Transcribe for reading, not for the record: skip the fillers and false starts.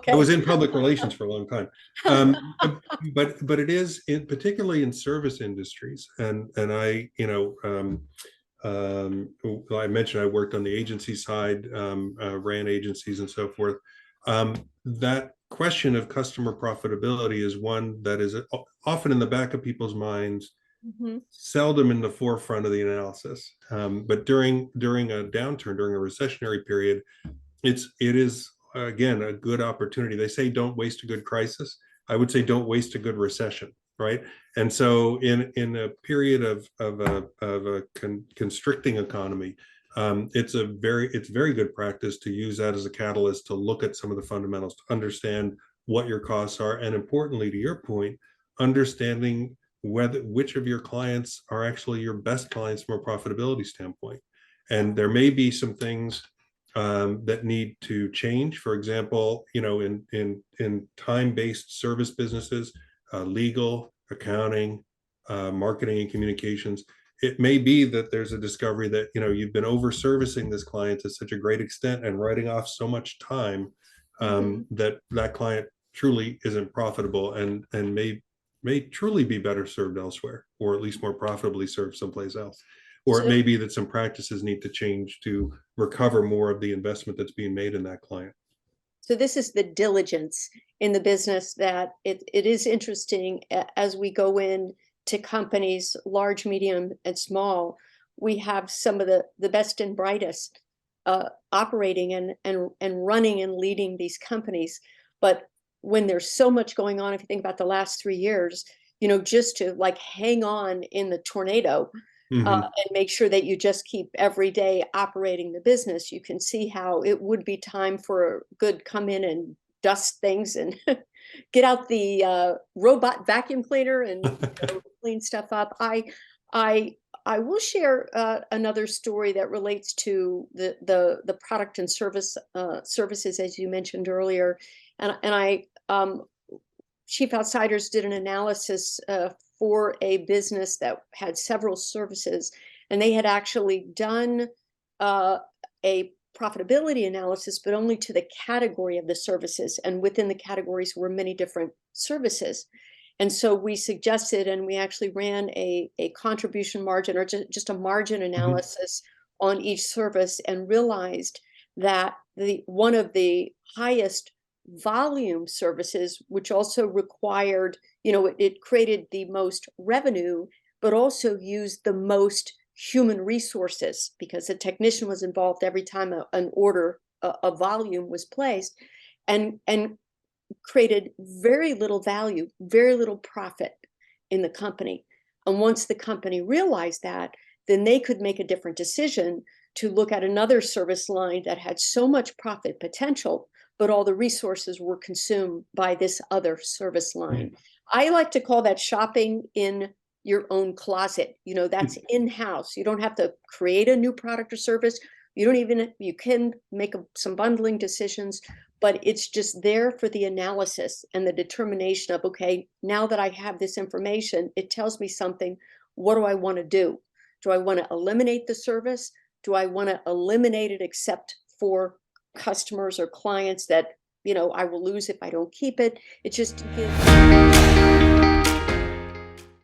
I Okay. was in public relations for a long time. But it is particularly in service industries, and I mentioned I worked on the agency side, ran agencies and so forth. That question of customer profitability is one that is often in the back of people's minds, Mhm. seldom in the forefront of the analysis. But during a downturn, during a recessionary period, it is again a good opportunity. They say don't waste a good crisis. I would say don't waste a good recession, right? And so in a period of a constricting economy, it's very good practice to use that as a catalyst to look at some of the fundamentals, to understand what your costs are, and importantly, to your point, understanding which of your clients are actually your best clients from a profitability standpoint. And there may be some things that need to change. For example, in time-based service businesses, legal, accounting, marketing, and communications, it may be that there's a discovery that you've been over servicing this client to such a great extent and writing off so much time that client truly isn't profitable and may truly be better served elsewhere, or at least more profitably served someplace else. Or it So, may be that some practices need to change to recover more of the investment that's being made in that client. so this is the diligence in the business that it is interesting as we go in to companies, large, medium, and small. We have some of the best and brightest operating and running and leading these companies. But when there's so much going on, if you think about the last 3 years, just to like hang on in the tornado, Mm-hmm. and make sure that you just keep every day operating the business, you can see how it would be time for a good come in and dust things and get out the robot vacuum cleaner and clean stuff up. I I will share another story that relates to the product and services, as you mentioned earlier, and I Chief Outsiders did an analysis for a business that had several services, and they had actually done a profitability analysis, but only to the category of the services. And within the categories were many different services. And so we suggested, and we actually ran a contribution margin or just a margin Mm-hmm. analysis on each service, and realized that one of the highest volume services, which also required, it created the most revenue, but also used the most human resources, because a technician was involved every time an order, a volume was placed, and created very little value, very little profit in the company. And once the company realized that, then they could make a different decision to look at another service line that had so much profit potential, but all the resources were consumed by this other service line. I like to call that shopping in your own closet. That's in-house. You don't have to create a new product or service. You can make some bundling decisions, but it's just there for the analysis and the determination of, okay, now that I have this information, it tells me something. What do I want to do? Do I want to eliminate the service? Do I want to eliminate it except for customers or clients that I will lose if I don't keep it? It just gives